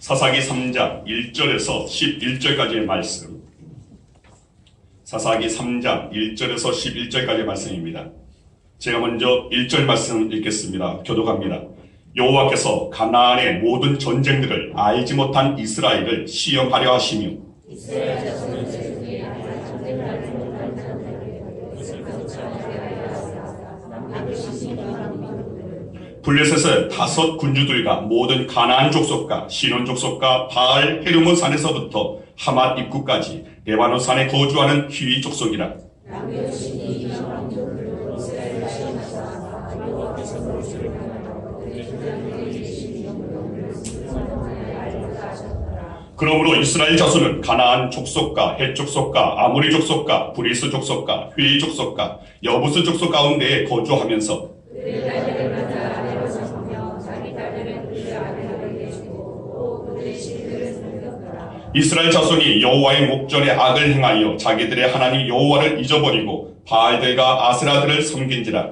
사사기 3장 1절에서 11절까지의 말씀. 사사기 3장 1절에서 11절까지의 말씀입니다. 제가 먼저 1절 말씀 읽겠습니다. 교독합니다. 여호와께서 가나안의 모든 전쟁들을 알지 못한 이스라엘을 시험하려 하시며 블레셋의 5 군주들과 모든 가나안 족속과 시돈 족속과 바알 헤르몬 산에서부터 하맛 입구까지 레바논 산에 거주하는 휘위 족속이라. 그러므로 이스라엘 자손은 가나안 족속과 헷 족속과 아모리 족속과 브리스 족속과 휘위 족속과 여부스 족속 가운데에 거주하면서 이스라엘 자손이 여호와의 목전에 악을 행하여 자기들의 하나님 여호와를 잊어버리고 바알들과 아세라들을 섬긴지라.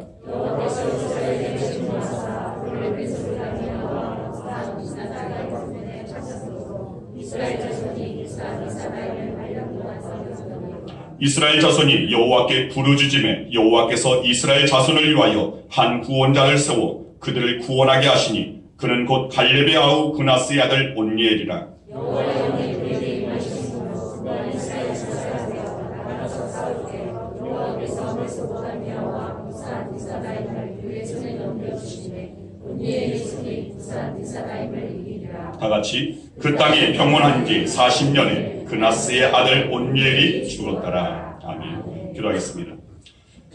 이스라엘 자손이 여호와께 부르짖음에 여호와께서 이스라엘 자손을 위하여 한 구원자를 세워 그들을 구원하게 하시니 그는 곧 갈렙의 아우 그나스의 아들 온니엘이라. 다같이 그 땅이 평온한 지 40년에 그나스의 아들 온니엘이 죽었더라. 아멘. 기도하겠습니다.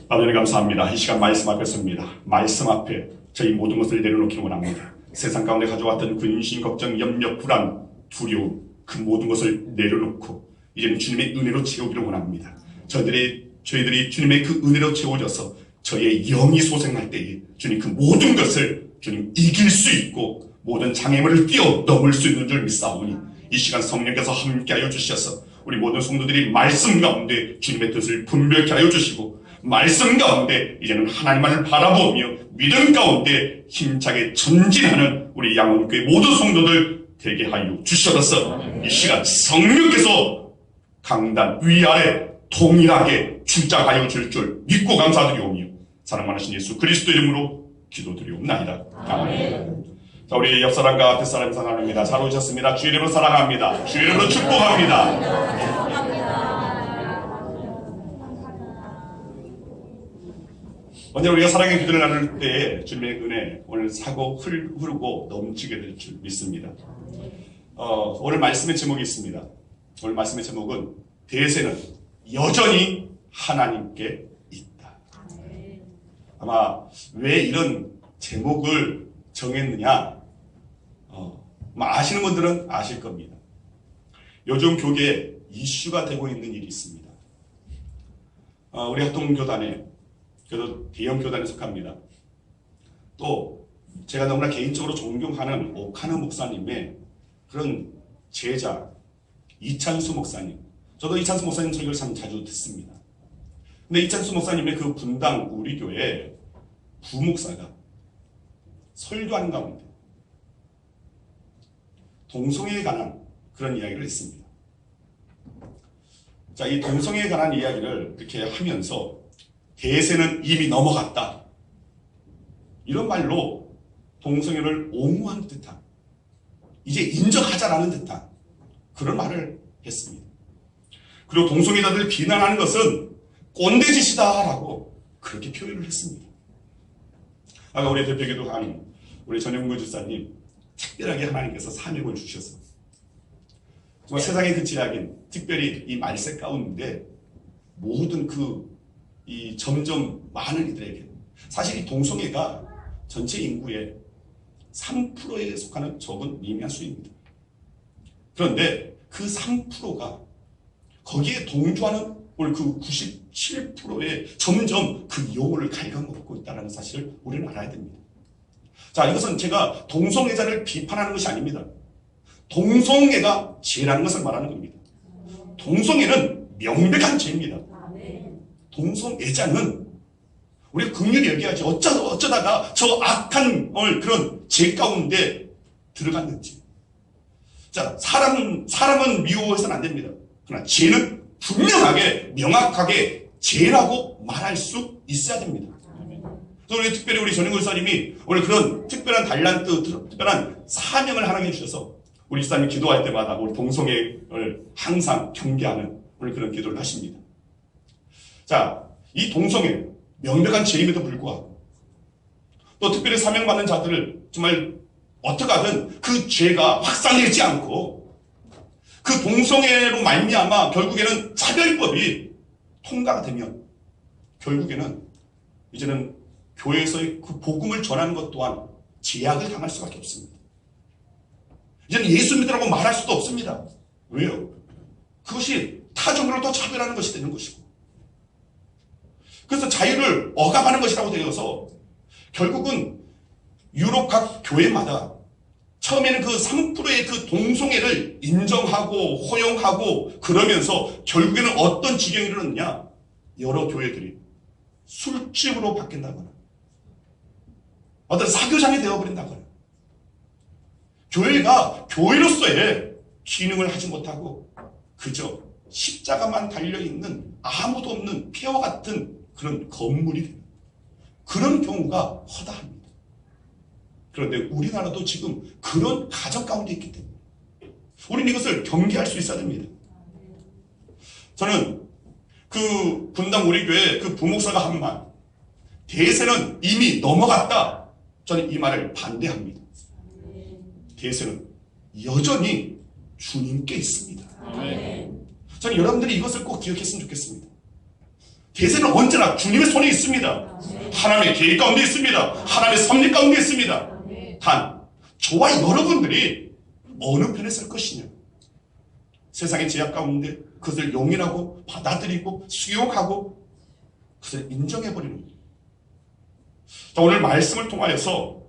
아버지 감사합니다. 이 시간 말씀 앞에 섭니다. 말씀 앞에 저희 모든 것을 내려놓기 원합니다. 세상 가운데 가져왔던 근심, 걱정, 염려, 불안, 두려움 그 모든 것을 내려놓고 이제는 주님의 은혜로 채우기를 원합니다. 저희들이 주님의 그 은혜로 채워져서 저희의 영이 소생할 때에 주님 그 모든 것을 주님 이길 수 있고 모든 장애물을 뛰어넘을 수 있는 줄 믿사오니 이 시간 성령께서 함께하여 주셔서 우리 모든 성도들이 말씀 가운데 주님의 뜻을 분별케 하여 주시고 말씀 가운데 이제는 하나님만을 바라보며 믿음 가운데 힘차게 전진하는 우리 양원교회 모든 성도들 되게 하여 주셔서 이 시간 성령께서 강단 위아래 동일하게 출장하여 줄 줄 믿고 감사드리오며 사랑 많으신 예수 그리스도 이름으로 기도드리옵나이다. 아멘. 자, 우리 옆사람과 앞사람이 사랑합니다. 잘 오셨습니다. 주의 이름으로 사랑합니다. 주의 이름으로 축복합니다. 언제 우리가 사랑의 기도를 나눌 때 주님의 은혜 오늘 사고 흐르고 넘치게 될 줄 믿습니다. 오늘 말씀의 제목이 있습니다. 오늘 말씀의 제목은 대세는 여전히 하나님께 있다. 아마 왜 이런 제목을 정했느냐 아시는 분들은 아실 겁니다. 요즘 교계에 이슈가 되고 있는 일이 있습니다. 우리 합동교단에 그래도 대형 교단에 속합니다. 또 제가 너무나 개인적으로 존경하는 오카노 목사님의 그런 제자 이찬수 목사님, 저도 이찬수 목사님 설교를 참 자주 듣습니다. 근데 이찬수 목사님의 그 분당 우리 교회 부목사가 설교하는 가운데 동성애에 관한 그런 이야기를 했습니다. 자, 이 동성애에 관한 이야기를 이렇게 하면서 대세는 이미 넘어갔다. 이런 말로 동성애를 옹호한 듯한, 이제 인정하자라는 듯한 그런 말을 했습니다. 그리고 동성애자들을 비난하는 것은 꼰대짓이다라고 그렇게 표현을 했습니다. 아까 우리 대표기도한 우리 전영구 집사님 특별하게 하나님께서 사명을 주셔서 정말 세상의 그 지략인 특별히 이 말세 가운데 모든 이 점점 많은 이들에게 사실 이 동성애가 전체 인구의 3%에 속하는 적은 미미한 수입니다. 그런데 그 3%가 거기에 동조하는 오늘 그 97%의 점점 그 영혼을 갉아먹고 있다는 사실을 우리는 알아야 됩니다. 자, 이것은 제가 동성애자를 비판하는 것이 아닙니다. 동성애가 죄라는 것을 말하는 겁니다. 동성애는 명백한 죄입니다. 동성애자는 우리가 긍휼히 여겨야지 어쩌다가 저 악한 그런 죄 가운데 들어갔는지. 자, 사람은 미워해서는 안 됩니다. 그러나 죄는 분명하게, 명확하게 죄라고 말할 수 있어야 됩니다. 그래서 우리 특별히 우리 전영근 사님이 오늘 그런 특별한 달란트, 특별한 사명을 하나님께 주셔서 우리 집사님이 기도할 때마다 우리 동성애를 항상 경계하는 오늘 그런 기도를 하십니다. 자, 이 동성애, 명백한 죄임에도 불구하고 또 특별히 사명받는 자들을 정말 어떻게 하든 그 죄가 확산되지 않고 그 동성애로 말미암아 결국에는 차별법이 통과가 되면 결국에는 이제는 교회에서의 그 복음을 전하는 것 또한 제약을 당할 수밖에 없습니다. 이제는 예수 믿으라고 말할 수도 없습니다. 왜요? 그것이 타종으로 더 차별하는 것이 되는 것이고 그래서 자유를 억압하는 것이라고 되어서 결국은 유럽 각 교회마다 처음에는 그 3%의 그 동성애를 인정하고 허용하고 그러면서 결국에는 어떤 지경이 이르렀느냐? 여러 교회들이 술집으로 바뀐다거나 어떤 사교장이 되어버린다거나 교회가 교회로서의 기능을 하지 못하고 그저 십자가만 달려있는 아무도 없는 폐허 같은 그런 건물이 됩니다. 그런 경우가 허다합니다. 그런데 우리나라도 지금 그런 가정 가운데 있기 때문에 우리는 이것을 경계할 수 있어야 됩니다. 저는 그 분당 우리 교회 그 부목사가 한 말, 대세는 이미 넘어갔다. 저는 이 말을 반대합니다. 대세는 여전히 주님께 있습니다. 저는 여러분들이 이것을 꼭 기억했으면 좋겠습니다. 대세는 언제나 주님의 손에 있습니다. 하나님의 계획 가운데 있습니다. 하나님의 섭리 가운데 있습니다. 단 저와 여러분들이 어느 편에 설 것이냐, 세상의 제약 가운데 그것을 용인하고 받아들이고 수용하고 그것을 인정해버리는 거예요. 오늘 말씀을 통하여서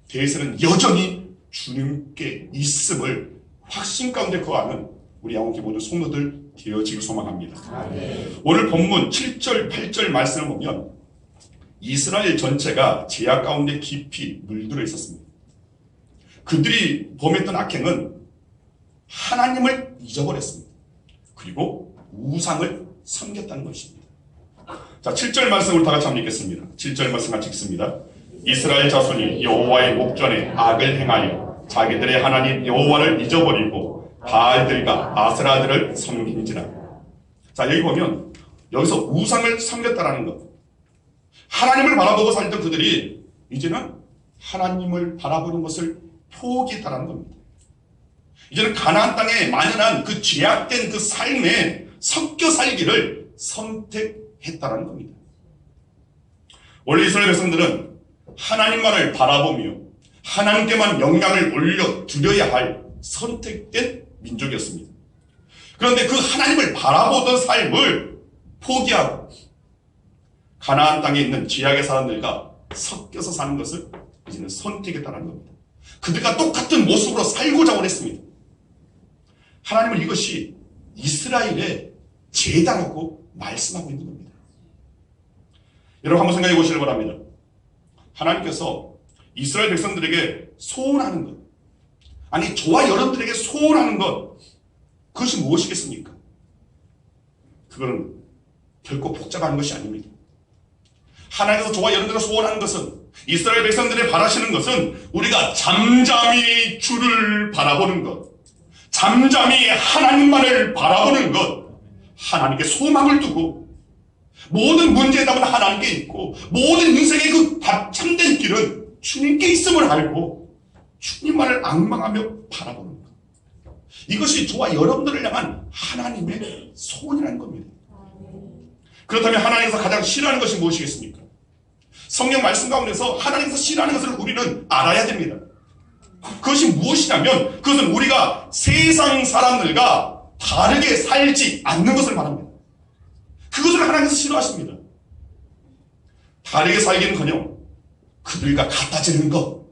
대세는 여전히 주님께 있음을 확신 가운데 거하는 우리 양호기 모든 성도들 되어지길 소망합니다. 오늘 본문 7절 8절 말씀을 보면 이스라엘 전체가 제약 가운데 깊이 물들어 있었습니다. 그들이 범했던 악행은 하나님을 잊어버렸습니다. 그리고 우상을 섬겼다는 것입니다. 자, 7절 말씀을 다 같이 한번 읽겠습니다. 7절 말씀 같이 읽습니다. 이스라엘 자손이 여호와의 목전에 악을 행하여 자기들의 하나님 여호와를 잊어버리고 바알들과 아스라들을 섬긴지라. 자, 여기 보면 여기서 우상을 섬겼다라는 것, 하나님을 바라보고 살던 그들이 이제는 하나님을 바라보는 것을 포기했다라는 겁니다. 이제는 가나안 땅에 만연한 그 죄악된 그 삶에 섞여 살기를 선택했다라는 겁니다. 원래 이스라엘 백성들은 하나님만을 바라보며 하나님께만 영향을 올려 드려야 할 선택된 민족이었습니다. 그런데 그 하나님을 바라보던 삶을 포기하고 가나안 땅에 있는 지역의 사람들과 섞여서 사는 것을 이제는 선택했다는 겁니다. 그들과 똑같은 모습으로 살고자 원했습니다. 하나님은 이것이 이스라엘의 죄다라고 말씀하고 있는 겁니다. 여러분 한번 생각해 보시길 바랍니다. 하나님께서 이스라엘 백성들에게 소원하는 것, 아니 저와 여러분들에게 소원하는 것, 그것이 무엇이겠습니까? 그거는 결코 복잡한 것이 아닙니다. 하나님께서 저와 여러분들에게 소원하는 것은, 이스라엘 백성들이 바라시는 것은 우리가 잠잠히 주를 바라보는 것, 잠잠히 하나님만을 바라보는 것, 하나님께 소망을 두고 모든 문제의 답은 하나님께 있고 모든 인생의 그 참된 길은 주님께 있음을 알고 주님만을 앙망하며 바라보는 것, 이것이 저와 여러분들을 향한 하나님의 소원이라는 겁니다. 그렇다면 하나님께서 가장 싫어하는 것이 무엇이겠습니까? 성경 말씀 가운데서 하나님께서 싫어하는 것을 우리는 알아야 됩니다. 그것이 무엇이냐면 그것은 우리가 세상 사람들과 다르게 살지 않는 것을 말합니다. 그것을 하나님께서 싫어하십니다. 다르게 살기는커녕 그들과 같아지는 것,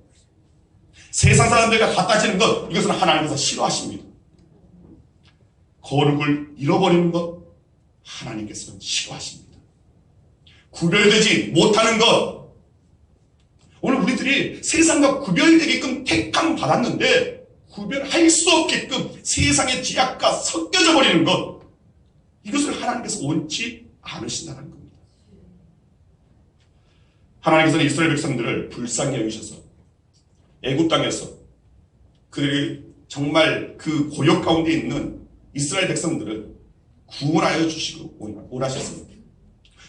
세상 사람들과 같아지는 것, 이것은 하나님께서 싫어하십니다. 거룩을 잃어버리는 것, 하나님께서는 싫어하십니다. 구별되지 못하는 것, 오늘 우리들이 세상과 구별되게끔 택함 받았는데 구별할 수 없게끔 세상의 죄악과 섞여져 버리는 것, 이것을 하나님께서 원치 않으신다는 겁니다. 하나님께서는 이스라엘 백성들을 불쌍히 여기셔서 애굽 땅에서 그들이 정말 그 고역 가운데 있는 이스라엘 백성들을 구원하여 주시고 원하셨습니다.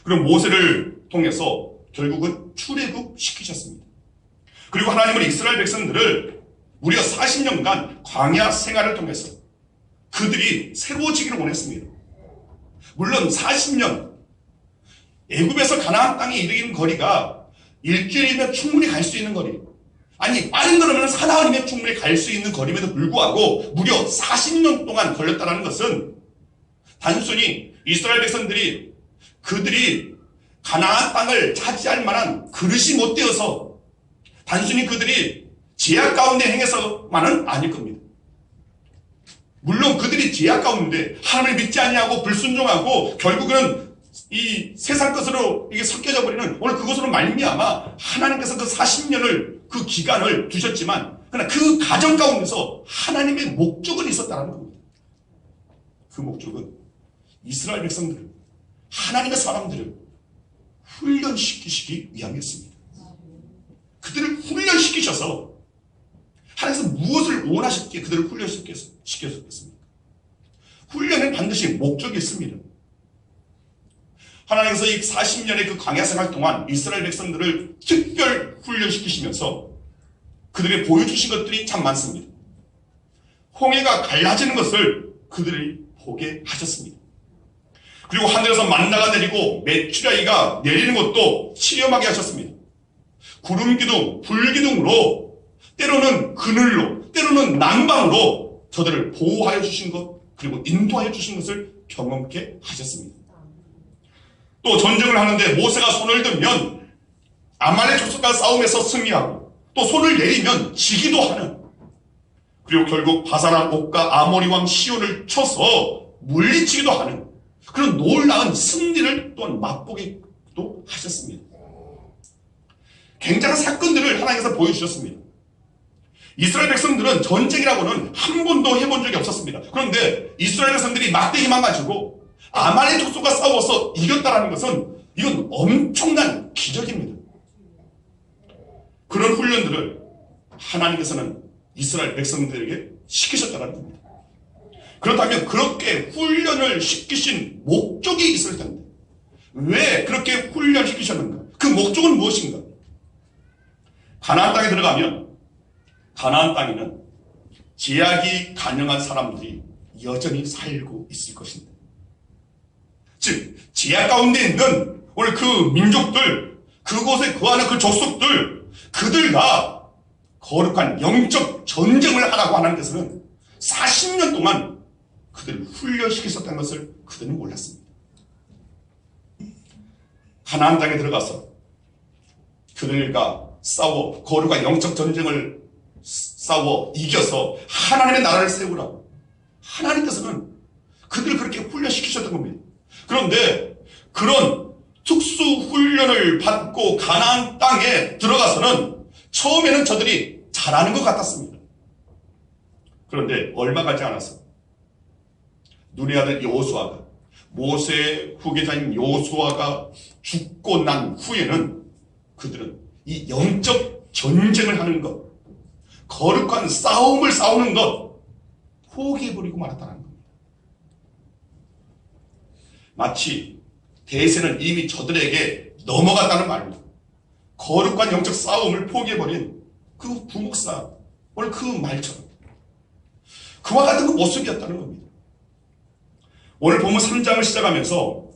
그리고 모세를 통해서 결국은 출애굽 시키셨습니다. 그리고 하나님은 이스라엘 백성들을 무려 40년간 광야 생활을 통해서 그들이 새로워지기를 원했습니다. 물론 40년 애굽에서 가나안 땅에 이르는 거리가 일주일이면 충분히 갈 수 있는 거리, 아니 빠른 걸으면 사나흘이면 충분히 갈 수 있는 거리임에도 불구하고 무려 40년 동안 걸렸다는 것은 단순히 이스라엘 백성들이 그들이 가나안 땅을 차지할 만한 그릇이 못 되어서 단순히 그들이 죄악 가운데 행해서만은 아닐 겁니다. 물론 그들이 죄악 가운데 하나님을 믿지 아니하고 불순종하고 결국은 이 세상 것으로 이게 섞여져 버리는 오늘 그것으로 말미암아 하나님께서 그 40년을 그 기간을 두셨지만 그러나 그 과정 가운데서 하나님의 목적은 있었다는 겁니다. 그 목적은 이스라엘 백성들을, 하나님의 사람들을 훈련시키시기 위함이었습니다. 그들을 훈련시키셔서 하나님께서 무엇을 원하셨기에 그들을 훈련시켰습니까? 훈련은 반드시 목적이 있습니다. 하나님께서 이 40년의 그 광야 생활 동안 이스라엘 백성들을 특별 훈련시키시면서 그들에게 보여주신 것들이 참 많습니다. 홍해가 갈라지는 것을 그들이 보게 하셨습니다. 그리고 하늘에서 만나가 내리고 메추라기가 내리는 것도 시험하게 하셨습니다. 구름기둥, 불기둥으로 때로는 그늘로, 때로는 난방으로 저들을 보호하여 주신 것, 그리고 인도하여 주신 것을 경험케 하셨습니다. 또 전쟁을 하는데 모세가 손을 들면 아말렉 족속과 싸움에서 승리하고 또 손을 내리면 지기도 하는, 그리고 결국 바사랑 옥과 아모리 왕 시온을 쳐서 물리치기도 하는 그런 놀라운 승리를 또한 맛보기도 하셨습니다. 굉장한 사건들을 하나님께서 보여주셨습니다. 이스라엘 백성들은 전쟁이라고는 한 번도 해본 적이 없었습니다. 그런데 이스라엘 백성들이 막대기만 가지고 아말렉 족속과 싸워서 이겼다는 것은 이건 엄청난 기적입니다. 그런 훈련들을 하나님께서는 이스라엘 백성들에게 시키셨다는 겁니다. 그렇다면 그렇게 훈련을 시키신 목적이 있을 텐데 왜 그렇게 훈련시키셨는가? 그 목적은 무엇인가? 가나안 땅에 들어가면 가나안 땅에는 제약이 가능한 사람들이 여전히 살고 있을 것입니다. 즉 제약 가운데 있는 오늘 그 민족들, 그곳에 거하는 그 족속들, 그들과 거룩한 영적 전쟁을 하라고 하는 것은 40년 동안 그들을 훈련시켰었다는 것을 그들은 몰랐습니다. 가나안 땅에 들어가서 그들과 싸워 거룩한 영적 전쟁을 싸워 이겨서 하나님의 나라를 세우라고 하나님께서는 그들을 그렇게 훈련시키셨던 겁니다. 그런데 그런 특수 훈련을 받고 가나안 땅에 들어가서는 처음에는 저들이 잘하는 것 같았습니다. 그런데 얼마 가지 않아서 눈의 아들 여호수아가, 모세의 후계자인 여호수아가 죽고 난 후에는 그들은 이 영적 전쟁을 하는 것, 거룩한 싸움을 싸우는 것 포기해버리고 말았다는 겁니다. 마치 대세는 이미 저들에게 넘어갔다는 말입니다. 거룩한 영적 싸움을 포기해버린 그 부목사 오늘 그 말처럼 그와 같은 그 모습이었다는 겁니다. 오늘 본문 3장을 시작하면서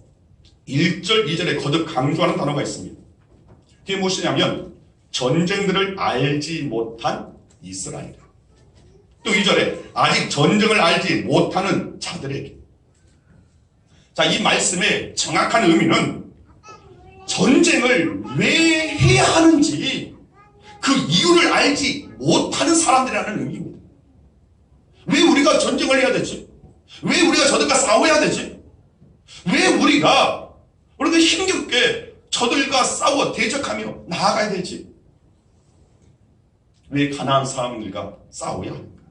1절, 2절에 거듭 강조하는 단어가 있습니다. 그게 무엇이냐면 전쟁들을 알지 못한 이스라엘, 또 2절에 아직 전쟁을 알지 못하는 자들에게. 자, 이 말씀의 정확한 의미는 전쟁을 왜 해야 하는지 그 이유를 알지 못하는 사람들이라는 의미입니다. 왜 우리가 전쟁을 해야 되지? 왜 우리가 저들과 싸워야 되지? 왜 우리가 힘겹게 저들과 싸워 대적하며 나아가야 되지? 왜 가나안 사람들과 싸워야 합니까?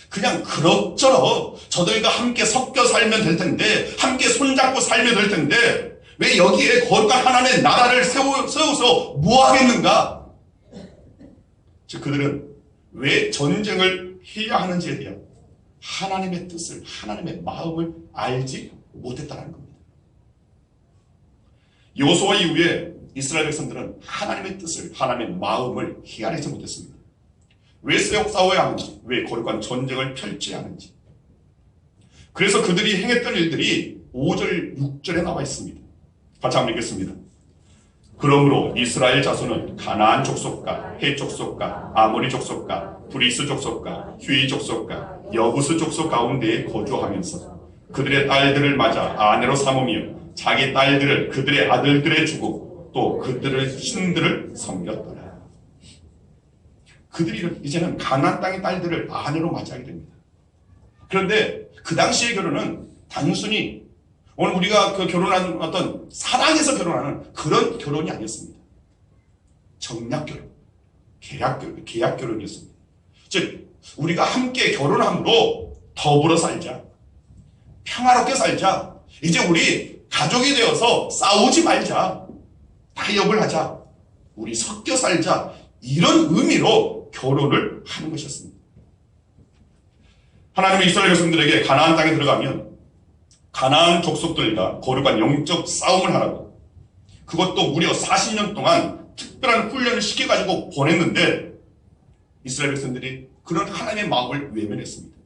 그냥 그럭저럭 저들과 함께 섞여 살면 될 텐데, 함께 손잡고 살면 될 텐데, 왜 여기에 거룩한 하나님의 나라를 세워서 뭐 하겠는가? 즉 그들은 왜 전쟁을 해야 하는지에 대한 하나님의 뜻을, 하나님의 마음을 알지 못했다는 겁니다. 여호수아 이후에 이스라엘 백성들은 하나님의 뜻을, 하나님의 마음을 헤아리지 못했습니다. 왜 싸워야 하는지, 왜 거룩한 전쟁을 펼쳐야 하는지. 그래서 그들이 행했던 일들이 5절, 6절에 나와 있습니다. 같이 한번 읽겠습니다. 그러므로 이스라엘 자손은 가나안 족속과 헷 족속과 아모리 족속과 브리스 족속과 휘 족속과 여부스 족속 가운데에 거주하면서 그들의 딸들을 맞아 아내로 삼으며 자기 딸들을 그들의 아들들에 주고 또 그들의 신들을 섬겼더라. 그들이 이제는 가나안 땅의 딸들을 아내로 맞이하게 됩니다. 그런데 그 당시의 결혼은 단순히 오늘 우리가 그 결혼한 어떤 사랑해서 결혼하는 그런 결혼이 아니었습니다. 정략 결혼, 계약 결혼이었습니다. 즉 우리가 함께 결혼함으로 더불어 살자, 평화롭게 살자, 이제 우리 가족이 되어서 싸우지 말자, 타협을 하자, 우리 섞여 살자, 이런 의미로 결혼을 하는 것이었습니다. 하나님은 이스라엘 백성들에게 가나안 땅에 들어가면 가나안 족속들과 거룩한 영적 싸움을 하라고, 그것도 무려 40년 동안 특별한 훈련을 시켜가지고 보냈는데 이스라엘 백성들이 그런 하나님의 마음을 외면했습니다.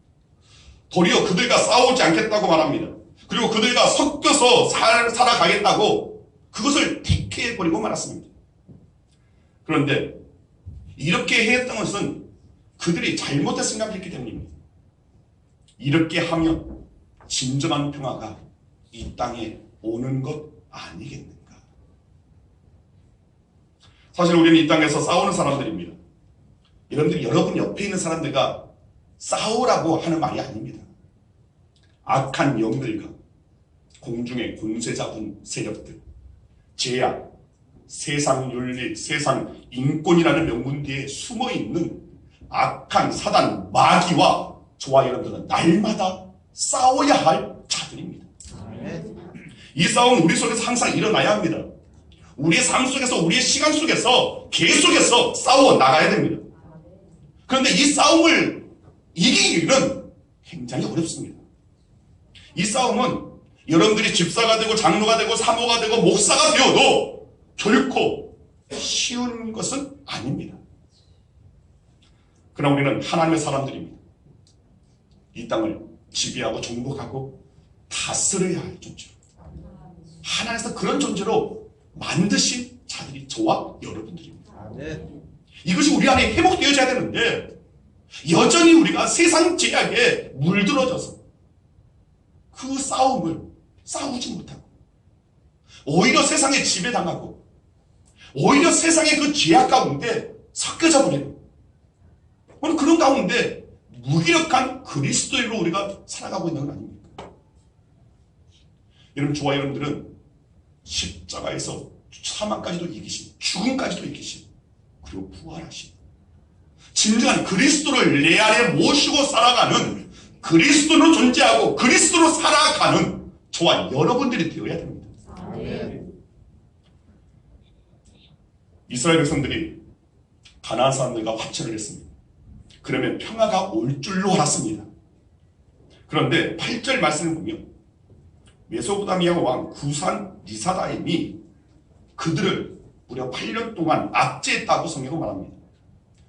도리어 그들과 싸우지 않겠다고 말합니다. 그리고 그들과 섞여서 살아가겠다고 그것을 택해버리고 말았습니다. 그런데 이렇게 했던 것은 그들이 잘못된 생각을 했기 때문입니다. 이렇게 하면 진정한 평화가 이 땅에 오는 것 아니겠는가? 사실 우리는 이 땅에서 싸우는 사람들입니다. 여러분들이 여러분 옆에 있는 사람들과 싸우라고 하는 말이 아닙니다. 악한 영들과 공중의 권세 잡은 세력들, 제약, 세상 윤리, 세상 인권이라는 명분 뒤에 숨어있는 악한 사단 마귀와 저와 여러분들은 날마다 싸워야 할 자들입니다. 이 싸움은 우리 속에서 항상 일어나야 합니다. 우리의 삶 속에서, 우리의 시간 속에서 계속해서 싸워 나가야 됩니다. 그런데 이 싸움을 이기기는 굉장히 어렵습니다. 이 싸움은 여러분들이 집사가 되고 장로가 되고 사모가 되고 목사가 되어도 결코 쉬운 것은 아닙니다. 그러나 우리는 하나님의 사람들입니다. 이 땅을 지배하고 정복하고 다스려야 할 존재로, 하나님께서 그런 존재로 만드신 자들이 저와 여러분들입니다. 이것이 우리 안에 회복되어져야 되는데 여전히 우리가 세상 제약에 물들어져서 그 싸움을 싸우지 못하고 오히려 세상에 지배당하고 오히려 세상의 그 죄악 가운데 섞여져 버리는, 오늘 그런 가운데 무기력한 그리스도인으로 우리가 살아가고 있는 건 아닙니까? 여러분, 저와 여러분들은 십자가에서 사망까지도 이기신, 죽음까지도 이기신, 그리고 부활하신 진정한 그리스도를 내 안에 모시고 살아가는, 그리스도로 존재하고 그리스도로 살아가는 저와 여러분들이 되어야 됩니다. 이스라엘 백성들이 가나안 사람들과 화친을 했습니다. 그러면 평화가 올 줄로 알았습니다. 그런데 8절 말씀을 보면 메소포타미아 왕 구산 리사다임이 그들을 무려 8년 동안 압제했다고 성경은 말합니다.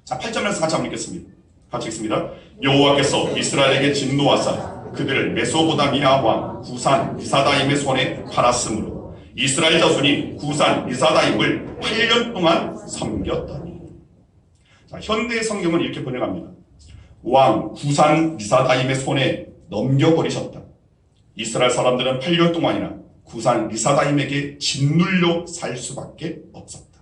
자, 8절 말씀 같이 한번 읽겠습니다. 같이 읽습니다. 여호와께서 이스라엘에게 진노하사 그들을 메소포타미아 왕 구산 리사다임의 손에 팔았으므로 이스라엘 자손이 구산 리사다임을 8년 동안 섬겼더니. 자, 현대 성경은 이렇게 번역합니다. 왕 구산 리사다임의 손에 넘겨버리셨다. 이스라엘 사람들은 8년 동안이나 구산 리사다임에게 짓눌려 살 수밖에 없었다.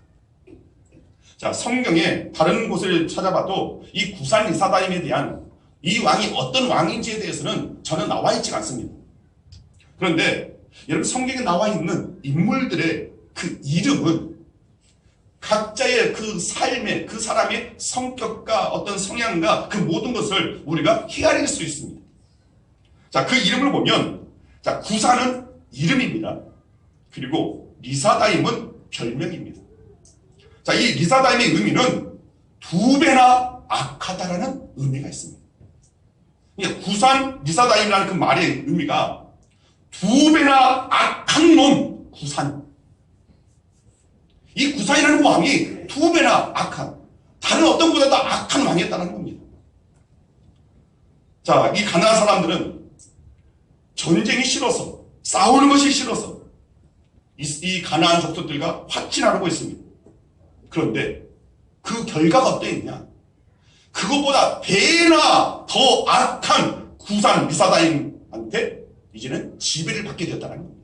자, 성경에 다른 곳을 찾아봐도 이 구산 리사다임에 대한 이 왕이 어떤 왕인지에 대해서는 전혀 나와 있지 않습니다. 그런데 여러분, 성경에 나와 있는 인물들의 그 이름은 각자의 그 삶의 그 사람의 성격과 어떤 성향과 그 모든 것을 우리가 헤아릴 수 있습니다. 자, 그 이름을 보면, 자, 구사는 이름입니다. 그리고 리사다임은 별명입니다. 자, 이 리사다임의 의미는 두 배나 악하다라는 의미가 있습니다. 그러니까 구산 리사다임이라는 그 말의 의미가 두 배나 악한 놈 구산. 이 구산이라는 왕이 두 배나 악한, 다른 어떤 것보다도 악한 왕이었다는 겁니다. 자, 이 가나안 사람들은 전쟁이 싫어서, 싸우는 것이 싫어서 이 가나안 족속들과 화친하려고 했습니다. 그런데 그 결과가 어떠했냐? 그것보다 배나 더 악한 구산 리사다임한테 이제는 지배를 받게 되었다는 겁니다.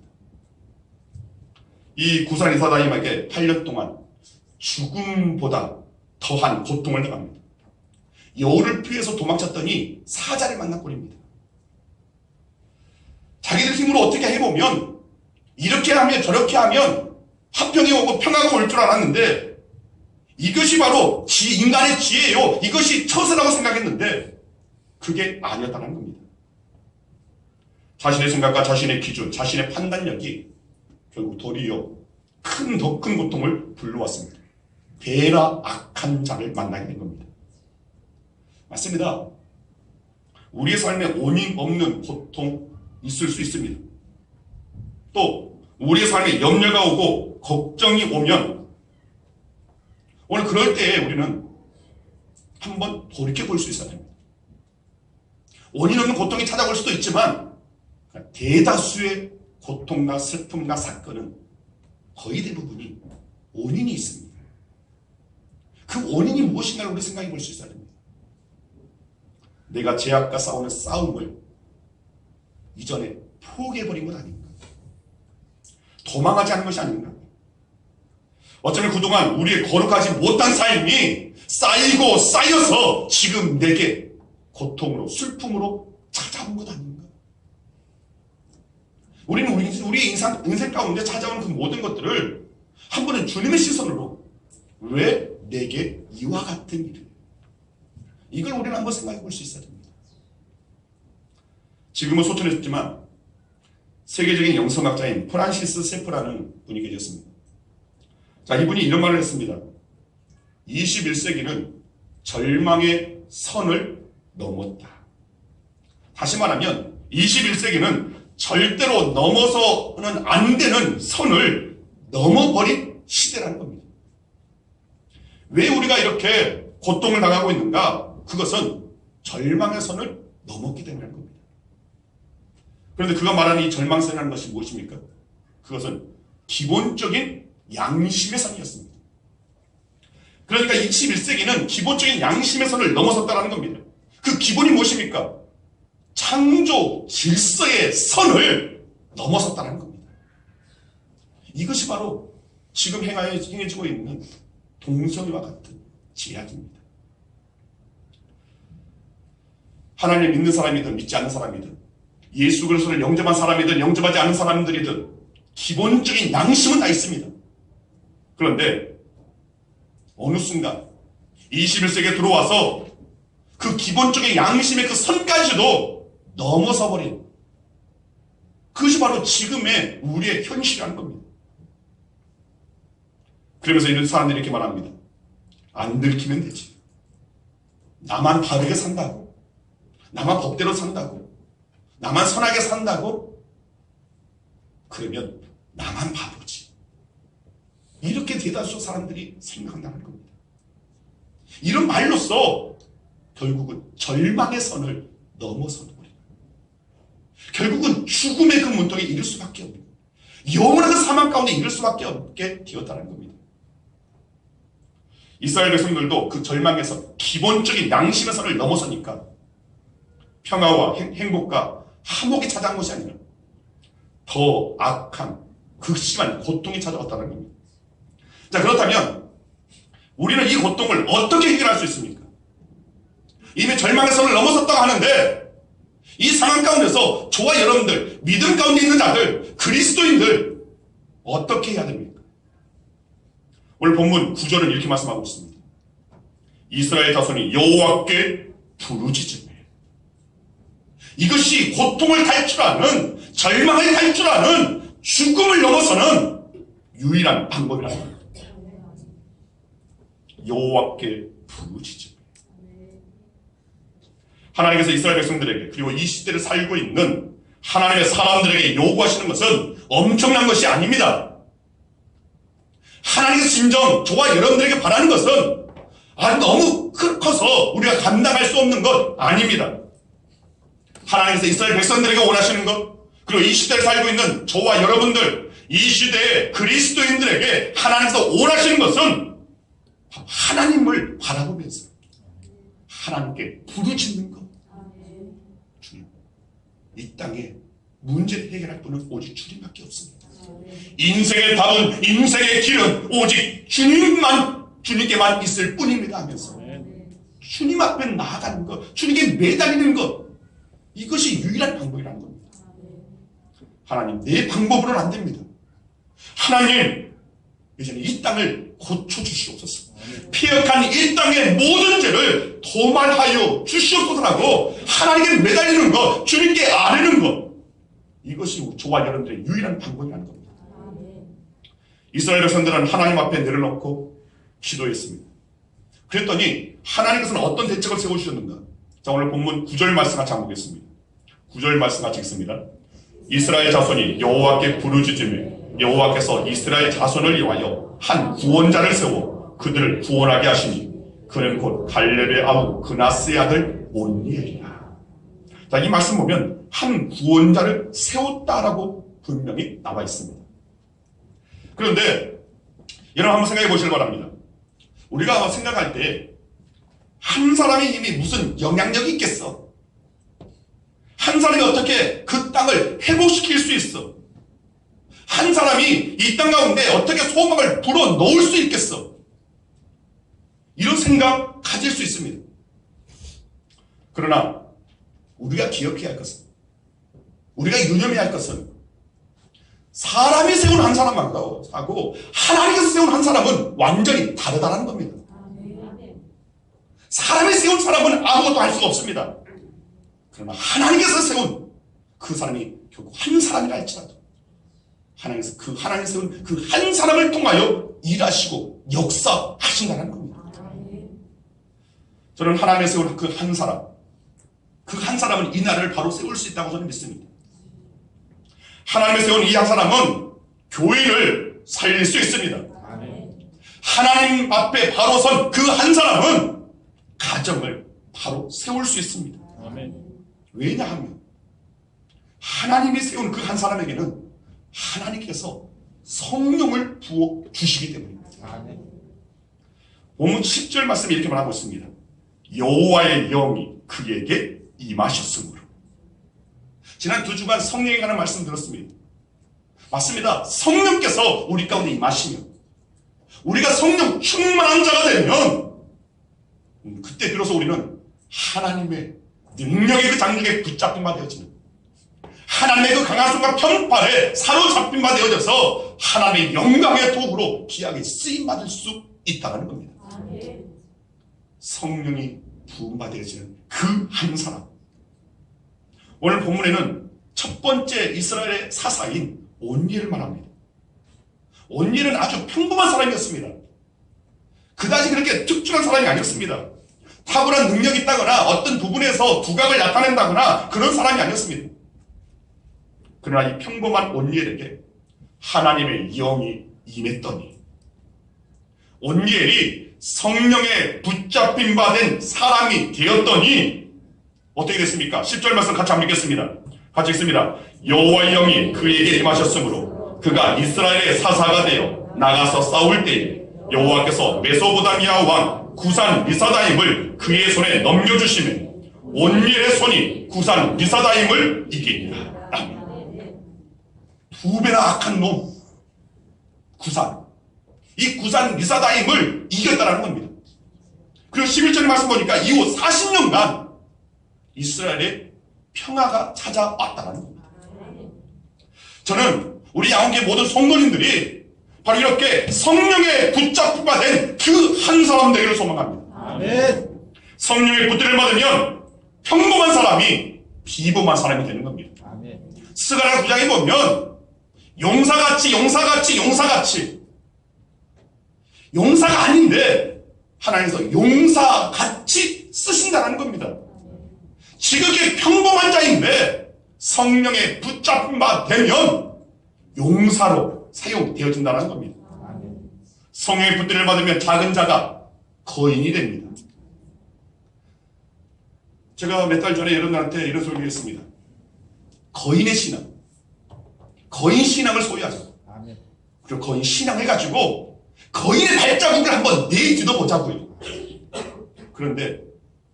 이 구산 리사다임에게 8년 동안 죽음보다 더한 고통을 당합니다. 여우를 피해서 도망쳤더니 사자를 만나버립니다. 자기들 힘으로 어떻게 해보면 이렇게 하면 저렇게 하면 화평이 오고 평화가 올 줄 알았는데 이것이 바로 인간의 지혜요, 이것이 처세라고 생각했는데 그게 아니었다는 겁니다. 자신의 생각과 자신의 기준, 자신의 판단력이 결국 도리어 더 큰 고통을 불러왔습니다. 배나 악한 자를 만나게 된 겁니다. 맞습니다. 우리의 삶에 원인 없는 고통 있을 수 있습니다. 또 우리의 삶에 염려가 오고 걱정이 오면 오늘 그럴 때에 우리는 한번 돌이켜볼 수 있어야 됩니다. 원인 없는 고통이 찾아올 수도 있지만 대다수의 고통과 슬픔과 사건은 거의 대부분이 원인이 있습니다. 그 원인이 무엇인가를 우리 생각해 볼 수 있어야 됩니다. 내가 죄악과 싸우는 싸움을 이전에 포기해버린 것 아닌가? 도망하지 않은 것이 아닌가? 어쩌면 그동안 우리의 거룩하지 못한 삶이 쌓이고 쌓여서 지금 내게 고통으로 슬픔으로 찾아온 것 아닌가? 우리는 우리의 인생 가운데 찾아오는 그 모든 것들을 한 번은 주님의 시선으로 왜 내게 이와 같은 일을, 이걸 우리는 한번 생각해 볼 수 있어야 됩니다. 지금은 소천했지만 세계적인 영성학자인 프란시스 세프라는 분이 계셨습니다. 자, 이분이 이런 말을 했습니다. 21세기는 절망의 선을 넘었다. 다시 말하면 21세기는 절대로 넘어서는 안 되는 선을 넘어버린 시대라는 겁니다. 왜 우리가 이렇게 고통을 당하고 있는가? 그것은 절망의 선을 넘었기 때문인 겁니다. 그런데 그가 말하는 이 절망선이라는 것이 무엇입니까? 그것은 기본적인 양심의 선이었습니다. 그러니까 21세기는 기본적인 양심의 선을 넘어섰다는 겁니다. 그 기본이 무엇입니까? 창조 질서의 선을 넘어섰다는 겁니다. 이것이 바로 지금 행해지고 있는 동성애와 같은 제약입니다. 하나님을 믿는 사람이든 믿지 않는 사람이든 예수 그리스도를 영접한 사람이든 영접하지 않은 사람들이든 기본적인 양심은 다 있습니다. 그런데 어느 순간 21세기에 들어와서 그 기본적인 양심의 그 선까지도 넘어서 버린, 그것이 바로 지금의 우리의 현실이라는 겁니다. 그러면서 이런 사람들이 이렇게 말합니다. 안 들키면 되지. 나만 바르게 산다고, 나만 법대로 산다고, 나만 선하게 산다고, 그러면 나만 바보지. 이렇게 대다수 사람들이 생각한다는 겁니다. 이런 말로써 결국은 절망의 선을 넘어서는 거예요. 결국은 죽음의 그 문턱에 이를 수밖에 없는, 영원한 그 사망 가운데 이를 수밖에 없게 되었다는 겁니다. 이스라엘 백성들도 그 절망에서 기본적인 양심의 선을 넘어서니까 평화와 행복과 화목이 찾아온 것이 아니라 더 악한 극심한 고통이 찾아왔다는 겁니다. 자, 그렇다면 우리는 이 고통을 어떻게 해결할 수 있습니까? 이미 절망의 선을 넘어섰다고 하는데 이 상황 가운데서 저와 여러분들, 믿음 가운데 있는 자들, 그리스도인들 어떻게 해야 됩니까? 오늘 본문 9절은 이렇게 말씀하고 있습니다. 이스라엘 자손이 여호와께 부르짖으며. 이것이 고통을 탈출하는, 절망을 탈출하는, 죽음을 넘어서는 유일한 방법이라는 겁니다. 여호와께 부르짖으며. 하나님께서 이스라엘 백성들에게, 그리고 이 시대를 살고 있는 하나님의 사람들에게 요구하시는 것은 엄청난 것이 아닙니다. 하나님께서 진정 저와 여러분들에게 바라는 것은 너무 커서 우리가 감당할 수 없는 것 아닙니다. 하나님께서 이스라엘 백성들에게 원하시는 것, 그리고 이 시대를 살고 있는 저와 여러분들, 이 시대의 그리스도인들에게 하나님께서 원하시는 것은 하나님을 바라보면서 하나님께 부르짖는 것. 주님, 이 땅에 문제를 해결할 분은 오직 주님밖에 없습니다. 인생의 답은, 인생의 길은 오직 주님께만 있을 뿐입니다 하면서 주님 앞에 나아가는 것, 주님께 매달리는 것, 이것이 유일한 방법이라는 겁니다. 하나님, 내 방법으로는 안 됩니다. 하나님, 이제는 이 땅을 고쳐주시옵소서. 폐역한 이 땅의 모든 죄를 도말하여 주시옵소서라고 하나님께 매달리는 것, 주님께 아뢰는 것, 이것이 저와 여러분들의 유일한 방법이라는 겁니다. 이스라엘 백성들은 하나님 앞에 내려놓고 기도했습니다. 그랬더니 하나님께서는 어떤 대책을 세워주셨는가? 자, 오늘 본문 9절 말씀 같이 한번 보겠습니다. 9절 말씀 같이 읽습니다. 이스라엘 자손이 여호와께 부르짖으며 여호와께서 이스라엘 자손을 위하여 한 구원자를 세워 그들을 구원하게 하시니 그는 곧 갈렙의 아우 그나스의 아들 온니엘이라. 자, 이 말씀 보면 한 구원자를 세웠다라고 분명히 나와 있습니다. 그런데 여러분 한번 생각해 보시길 바랍니다. 우리가 생각할 때 한 사람의 힘이 무슨 영향력이 있겠어? 한 사람이 어떻게 그 땅을 회복시킬 수 있어? 한 사람이 이 땅 가운데 어떻게 소망을 불어 넣을 수 있겠어? 이런 생각 가질 수 있습니다. 그러나 우리가 기억해야 할 것은, 우리가 유념해야 할 것은 사람이 세운 한 사람하고 하나님께서 세운 한 사람은 완전히 다르다는 겁니다. 사람이 세운 사람은 아무것도 할 수가 없습니다. 그러나 하나님께서 세운 그 사람이 결국 한 사람이라 할지라도 하나님께서 세운 그 한 사람을 통하여 일하시고 역사하신다는 겁니다. 저는 하나님이 세운 그 한 사람, 그 한 사람은 이 나라를 바로 세울 수 있다고 저는 믿습니다. 하나님이 세운 이 한 사람은 교회를 살릴 수 있습니다. 하나님 앞에 바로 선 그 한 사람은 가정을 바로 세울 수 있습니다. 왜냐하면 하나님이 세운 그 한 사람에게는 하나님께서 성령을 부어 주시기 때문입니다. 본문 10절 말씀이 이렇게 말하고 있습니다. 여호와의 영이 그에게 임하셨으므로. 지난 2주간 성령에 관한 말씀 들었습니다. 맞습니다. 성령께서 우리 가운데 임하시면, 우리가 성령 충만한 자가 되면 그때 비로소 우리는 하나님의 능력의 그 장력에 붙잡힌 바 되어지는, 하나님의 그 강한 손과 편팔에 사로잡힌 바 되어져서 하나님의 영광의 도구로 귀하게 쓰임받을 수 있다는 겁니다. 성령이 부음받아지는 그 한 사람. 오늘 본문에는 첫 번째 이스라엘의 사사인 온니엘을 말합니다. 온니엘은 아주 평범한 사람이었습니다. 그다지 그렇게 특출한 사람이 아니었습니다. 탁월한 능력이 있다거나 어떤 부분에서 두각을 나타낸다거나 그런 사람이 아니었습니다. 그러나 이 평범한 온니엘에게 하나님의 영이 임했더니 온니엘이 성령에 붙잡힌 바 된 사람이 되었더니 어떻게 됐습니까? 10절 말씀 같이 한번 읽겠습니다. 같이 읽습니다. 여호와의 영이 그에게 임하셨으므로 그가 이스라엘의 사사가 되어 나가서 싸울 때에 여호와께서 메소보다미아 왕 구산 리사다임을 그의 손에 넘겨주시며 온니엘의 손이 구산 리사다임을 이기니라. 두 배나 악한 놈 구산, 이 구산 리사다임을 이겼다는 겁니다. 그리고 11절의 말씀 보니까 이후 40년간 이스라엘에 평화가 찾아왔다는 겁니다. 저는 우리 양원교회 모든 성도님들이 바로 이렇게 성령의 붙잡힘 받은 그 한 사람 되기를 소망합니다. 아멘. 성령의 붙들림을 받으면 평범한 사람이 비범한 사람이 되는 겁니다. 아멘. 스가랴 9장에 보면 용사가 아닌데 하나님께서 용사같이 쓰신다는 겁니다. 지극히 평범한 자인데 성령의 붙잡힘 되면 용사로 사용되어진다는 겁니다. 성령의 붙들림을 받으면 작은 자가 거인이 됩니다. 제가 몇 달 전에 여러분들한테 이런 소리를 했습니다. 거인의 신앙, 거인 신앙을 소유하자. 그리고 거인 신앙을 가지고 거인의 발자국을 한번 내딛어 보자고요. 그런데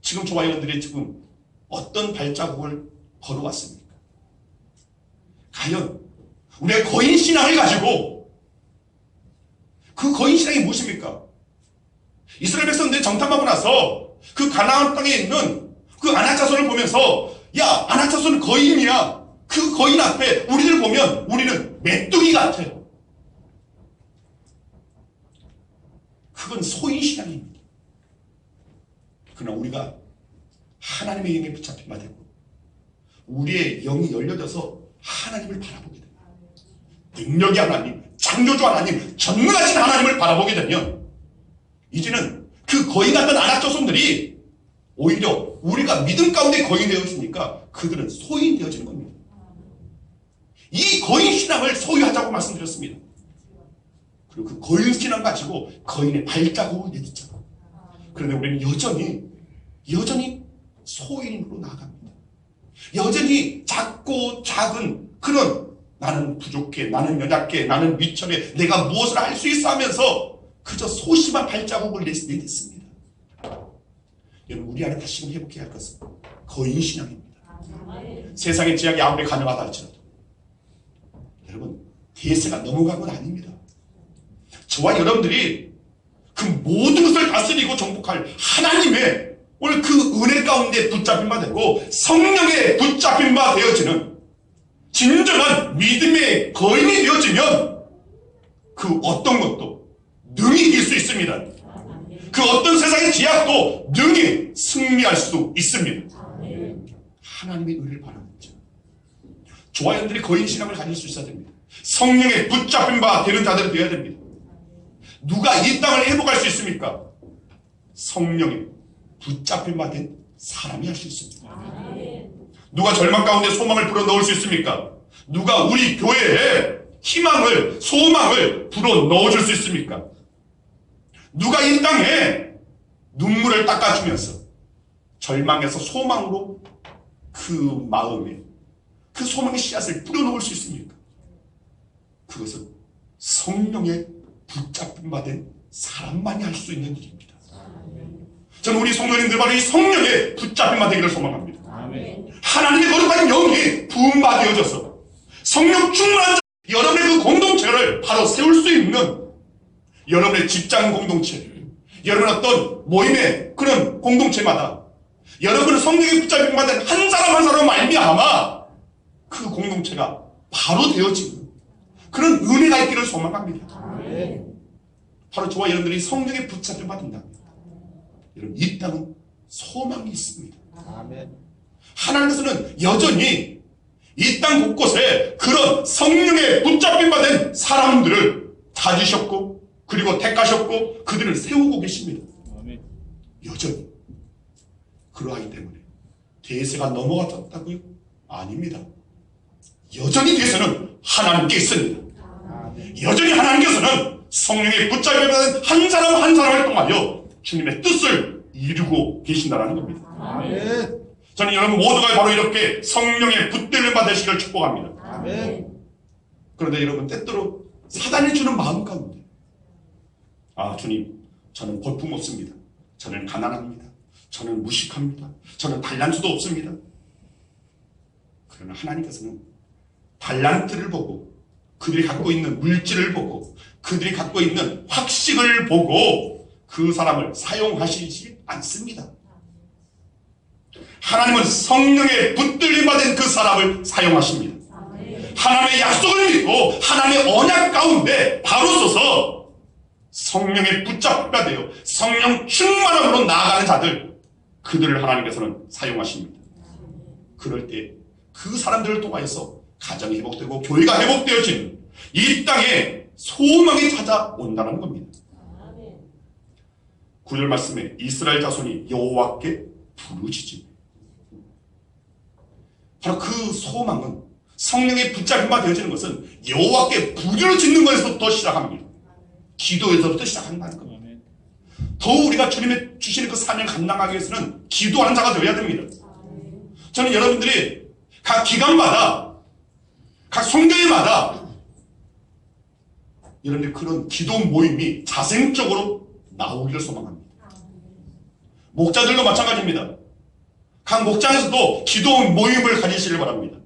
지금 저와 여러분들이 지금 어떤 발자국을 걸어왔습니까? 과연 우리의 거인 신앙을 가지고, 그 거인 신앙이 무엇입니까? 이스라엘 백성들이 정탐하고 나서 그 가나안 땅에 있는 그 아낙 자손을 보면서, 야, 아낙 자손은 거인이야. 그 거인 앞에 우리를 보면 우리는 메뚜기 같아요. 그건 소인 신앙입니다. 그러나 우리가 하나님의 영에 붙잡힌 바 되고 우리의 영이 열려져서 하나님을 바라보게 됩니다. 능력이 하나님, 창조주 하나님, 전능하신 하나님을 바라보게 되면 이제는 그 거인 같은 아낙 자손들이 오히려 우리가 믿음 가운데 거인이 되어지니까 그들은 소인이 되어지는 겁니다. 이 거인 신앙을 소유하자고 말씀드렸습니다. 그리고 그 거인 신앙 가지고 거인의 발자국을 내딛자. 그런데 우리는 여전히 소인으로 나아갑니다. 여전히 작고 작은 그런, 나는 부족해, 나는 연약해, 나는 미천해, 내가 무엇을 할 수 있어 하면서 그저 소심한 발자국을 내딛습니다. 여러분, 우리 안에 다시금 회복해야 할 것은 거인 신앙입니다. 세상의 제약이 아무리 가능하다 할지라도 여러분, 대세가 넘어간 건 아닙니다. 저와 여러분들이 그 모든 것을 다스리고 정복할 하나님의 오늘 그 은혜 가운데 붙잡힌 바 되고 성령에 붙잡힌 바 되어지는 진정한 믿음의 거인이 되어지면 그 어떤 것도 능히 이길 수 있습니다. 그 어떤 세상의 제약도 능히 승리할 수 있습니다. 하나님의 은혜를 바라는 자, 저와 여러분들이 거인 신앙을 가질 수 있어야 됩니다. 성령에 붙잡힌 바 되는 자들이 되어야 됩니다. 누가 이 땅을 회복할 수 있습니까? 성령에 붙잡힌 바 된 사람이 할 수 있습니다. 누가 절망 가운데 소망을 불어넣을 수 있습니까? 누가 우리 교회에 희망을, 소망을 불어넣어줄 수 있습니까? 누가 이 땅에 눈물을 닦아주면서 절망에서 소망으로 그 마음에 그 소망의 씨앗을 뿌려놓을 수 있습니까? 그것은 성령에 붙잡힌 바 된 사람만이 할 수 있는 일입니다. 저는 우리 성도님들 바로 이 성령에 붙잡힌 바 되기를 소망합니다. 하나님의 거룩한 영이 부음바 되어져서 성령 충만한 여러분의 그 공동체를 바로 세울 수 있는, 여러분의 직장 공동체, 여러분 어떤 모임의 그런 공동체마다 여러분은 성령에 붙잡힌 바 된 한 사람 한 사람 말미암아 그 공동체가 바로 되어지는 그런 은혜가 있기를 소망합니다. 바로 저와 여러분들이 성령에 붙잡힌 바 된다. 여러분, 이 땅은 소망이 있습니다. 하나님께서는 여전히 이 땅 곳곳에 그런 성령에 붙잡힌 바 된 사람들을 찾으셨고 그리고 택하셨고 그들을 세우고 계십니다. 여전히. 그러하기 때문에 대세가 넘어갔다고요? 아닙니다. 여전히 대세는 하나님께 있습니다. 여전히 하나님께서는 성령에 붙잡혀 있는 한 사람 한 사람을 통하여 주님의 뜻을 이루고 계신다는 겁니다. 저는 여러분 모두가 바로 이렇게 성령에 붙들림 받으시기를 축복합니다. 그런데 여러분, 때때로 사단이 주는 마음 가운데, 아, 주님, 저는 볼품 없습니다. 저는 가난합니다. 저는 무식합니다. 저는 달란트도 없습니다. 그러나 하나님께서는 달란트를 보고 그들이 갖고 있는 물질을 보고 그들이 갖고 있는 확식을 보고 그 사람을 사용하시지 않습니다. 하나님은 성령에 붙들림 받은 그 사람을 사용하십니다. 하나님의 약속을 믿고 하나님의 언약 가운데 바로 서서 성령의 붙잡기가 되어 성령 충만함으로 나아가는 자들, 그들을 하나님께서는 사용하십니다. 그럴 때 그 사람들을 통하여서 가정이 회복되고 교회가 회복되어지는 이 땅에 소망이 찾아온다는 겁니다. 9절 말씀에 이스라엘 자손이 여호와께 부르짖으며, 바로 그 소망은 성령의 붙잡임과 되어지는 것은 여호와께 부르짖는 짓는 것에서부터 시작합니다. 기도에서부터 시작한다는 겁니다. 더 우리가 주님의 주시는 그 사명 감당하기 위해서는 기도하는 자가 되어야 됩니다. 저는 여러분들이 각 기간마다 각 성교회마다 여러분들 그런 기도 모임이 자생적으로 나오기를 소망합니다. 목자들도 마찬가지입니다. 각 목장에서도 기도 모임을 가지시길 바랍니다.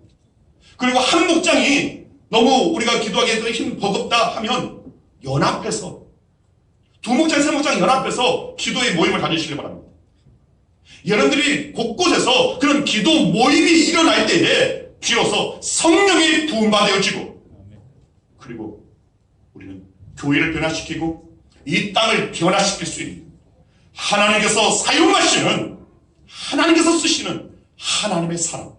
그리고 한 목장이 너무 우리가 기도하기에도 힘 버겁다 하면 연합해서 두 목장, 세 목장 연합해서 기도의 모임을 가지시길 바랍니다. 여러분들이 곳곳에서 그런 기도 모임이 일어날 때에 비로소 성령이 부음받아지고, 그리고 우리는 교회를 변화시키고 이 땅을 변화시킬 수 있는 하나님께서 사용하시는, 하나님께서 쓰시는 하나님의 사람,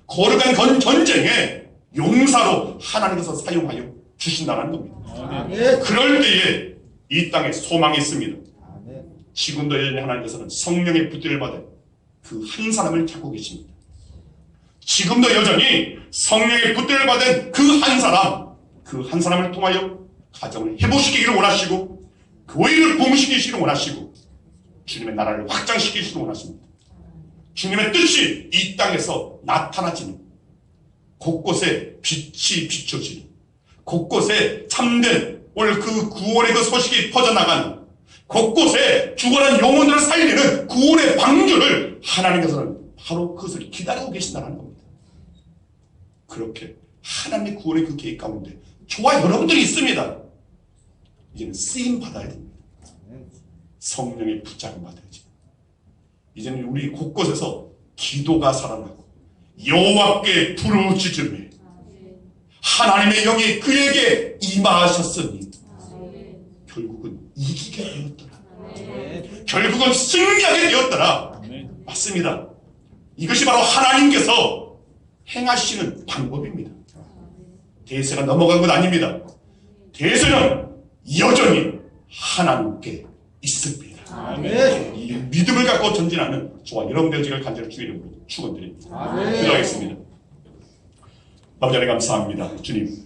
거룩한 전쟁의 용사로 하나님께서 사용하여 주신다는 겁니다. 그럴 때에 이 땅에 소망이 있습니다. 지금도 여전히 하나님께서는 성령의 붙들을 받은 그 한 사람을 찾고 계십니다. 지금도 여전히 성령의 붙들을 받은 그 한 사람, 그 한 사람을 통하여 가정을 회복시키기를 원하시고 교회를 부흥시키시기를 원하시고 주님의 나라를 확장시키시기를 원하십니다. 주님의 뜻이 이 땅에서 나타나지는, 곳곳에 빛이 비춰지는, 곳곳에 참된 오늘 그 구원의 그 소식이 퍼져나가는, 곳곳에 죽어난 영혼들을 살리는 구원의 방주를 하나님께서는 바로 그것을 기다리고 계신다는 겁니다. 그렇게 하나님의 구원의 그 계획 가운데 저와 여러분들이 있습니다. 이제는 쓰임 받아야 됩니다. 성령의 붙잡임 받아야지. 이제는 우리 곳곳에서 기도가 살아나고 여호와께 부르짖으며 하나님의 영이 그에게 임하셨으니 결국은 이기게 되었더라. 결국은 승리하게 되었더라. 맞습니다. 이것이 바로 하나님께서 행하시는 방법입니다. 대세가 넘어간 건 아닙니다. 대세는 여전히 하나님께 있습니다. 이 믿음을 갖고 전진하는 저와 여러분들 되시기를 간절히 주의 이름으로 축원드립니다. 기도하겠습니다. 아버지 하나님 감사합니다. 주님,